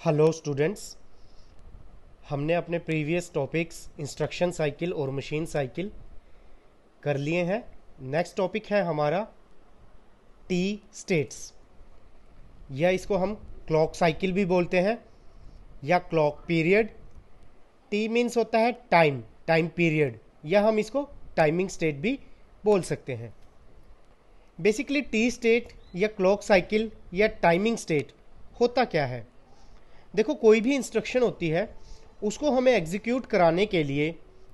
Hello students, हमने अपने previous topics instruction cycle और मशीन साइकिल कर लिए हैं। नेक्स्ट टॉपिक है हमारा टी स्टेट्स, या इसको हम क्लॉक साइकिल भी बोलते हैं या क्लॉक पीरियड। टी मीन्स होता है टाइम पीरियड, या हम इसको टाइमिंग स्टेट भी बोल सकते हैं। बेसिकली टी स्टेट या क्लॉक साइकिल या टाइमिंग स्टेट होता क्या है? देखो, कोई भी इंस्ट्रक्शन होती है उसको हमें एग्जीक्यूट कराने के लिए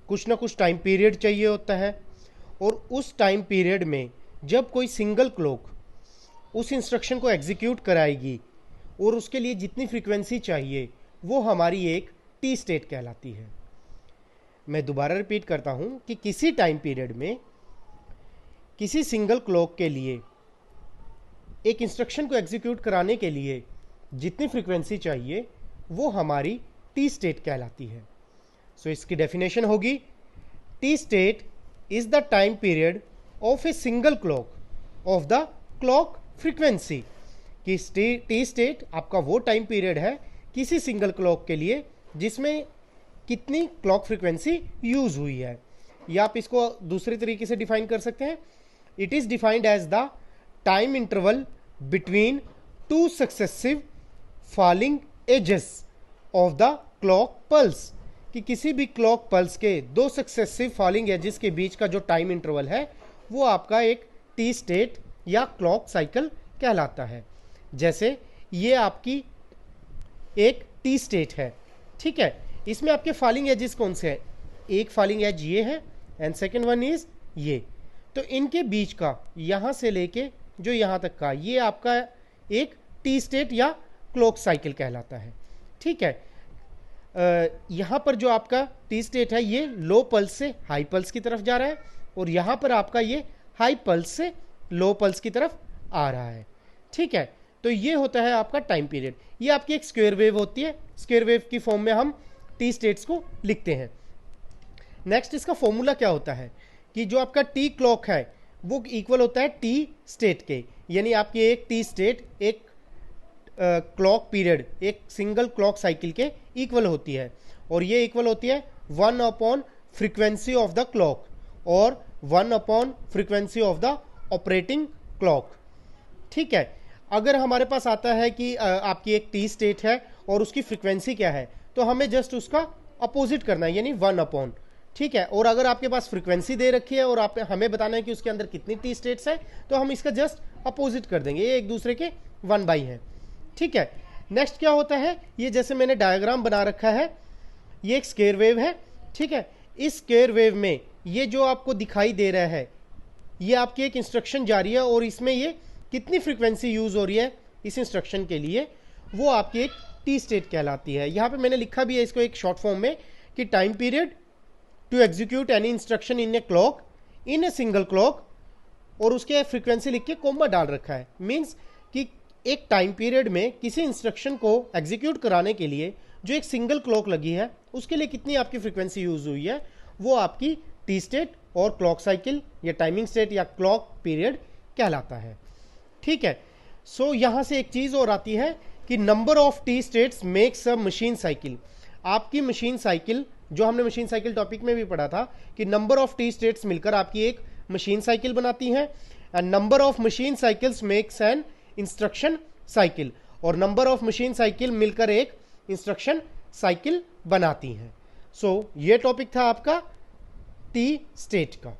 कुछ ना कुछ टाइम पीरियड चाहिए होता है, और उस टाइम पीरियड में जब कोई सिंगल क्लॉक उस इंस्ट्रक्शन को एग्जीक्यूट कराएगी और उसके लिए जितनी फ्रीक्वेंसी चाहिए वो हमारी एक टी स्टेट कहलाती है। मैं दोबारा रिपीट करता हूं कि किसी टाइम पीरियड में किसी सिंगल क्लॉक के लिए एक इंस्ट्रक्शन को एग्जीक्यूट कराने के लिए जितनी फ्रीक्वेंसी चाहिए वो हमारी टी स्टेट कहलाती है। सो इसकी डेफिनेशन होगी, T state is the time period of A single clock of the clock frequency. कि टी स्टेट आपका वो टाइम पीरियड है किसी सिंगल क्लॉक के लिए जिसमें कितनी क्लॉक फ्रीक्वेंसी यूज हुई है। या आप इसको दूसरे तरीके से डिफाइन कर सकते हैं, it is defined as the time interval between two successive falling edges of the clock pulse. कि किसी भी क्लॉक पल्स के दो सक्सेसिव फॉलिंग एजेस के बीच का जो टाइम इंटरवल है वो आपका एक टी स्टेट या क्लॉक साइकिल कहलाता है। जैसे ये आपकी एक टी स्टेट है, ठीक है। इसमें आपके फॉलिंग एजेस कौन से हैं? एक फॉलिंग एज ये है एंड सेकेंड वन इज ये। तो इनके बीच का यहां से लेके जो यहां तक का ये आपका एक टी स्टेट या क्लॉक साइकिल कहलाता है, ठीक है। यहां पर जो आपका टी स्टेट है ये लो पल्स से हाई पल्स की तरफ जा रहा है, और यहां पर आपका ये हाई पल्स से लो पल्स की तरफ आ रहा है, ठीक है। तो ये होता है आपका टाइम पीरियड। ये आपकी एक स्क्वायर वेव होती है, स्क्वायर वेव की फॉर्म में हम टी स्टेट्स को लिखते हैं। नेक्स्ट इसका फॉर्मूला क्या होता है कि जो आपका टी क्लॉक है वो इक्वल होता है टी स्टेट के, यानी आपकी एक टी स्टेट एक क्लॉक पीरियड एक सिंगल क्लॉक साइकिल के इक्वल होती है, और ये इक्वल होती है 1 upon frequency of the clock और 1 upon frequency of the operating clock, ठीक है। अगर हमारे पास आता है कि आपकी एक टी स्टेट है और उसकी फ्रीक्वेंसी क्या है, तो हमें जस्ट उसका अपोजिट करना है, यानी 1 अपॉन, ठीक है। और अगर आपके पास फ्रीक्वेंसी दे रखी है और आप हमें बताना है कि उसके अंदर कितनी टी स्टेट्स है, तो हम इसका जस्ट अपोजिट कर देंगे, ये एक दूसरे के 1 बाई है, ठीक है। नेक्स्ट क्या होता है, ये जैसे मैंने डायग्राम बना रखा है, ये एक स्क्वायर वेव है, ठीक है। इस स्क्वायर वेव में ये जो आपको दिखाई दे रहा है ये आपकी एक इंस्ट्रक्शन जारी है, और इसमें ये कितनी फ्रीक्वेंसी यूज हो रही है इस इंस्ट्रक्शन के लिए वो आपकी एक टी स्टेट कहलाती है। यहां पे मैंने लिखा भी है इसको एक शॉर्ट फॉर्म में कि time period to execute any instruction in a clock in a single clock, और उसके फ्रीक्वेंसी लिख के कोमा डाल रखा है। मीन्स कि एक टाइम पीरियड में किसी इंस्ट्रक्शन को एग्जीक्यूट कराने के लिए जो एक सिंगल क्लॉक लगी है उसके लिए कितनी आपकी फ्रीक्वेंसी यूज हुई है वो आपकी टी स्टेट और क्लॉक साइकिल या टाइमिंग स्टेट या क्लॉक पीरियड कहलाता है, ठीक है। सो यहां से एक चीज और आती है कि number of T states makes a machine cycle. आपकी मशीन साइकिल, जो हमने मशीन साइकिल टॉपिक में भी पढ़ा था कि नंबर ऑफ टी स्टेट्स मिलकर आपकी एक मशीन साइकिल बनाती हैं, and number of machine cycles makes an instruction cycle, और नंबर ऑफ मशीन साइकिल मिलकर एक इंस्ट्रक्शन साइकिल बनाती हैं। सो ये टॉपिक था आपका टी स्टेट का।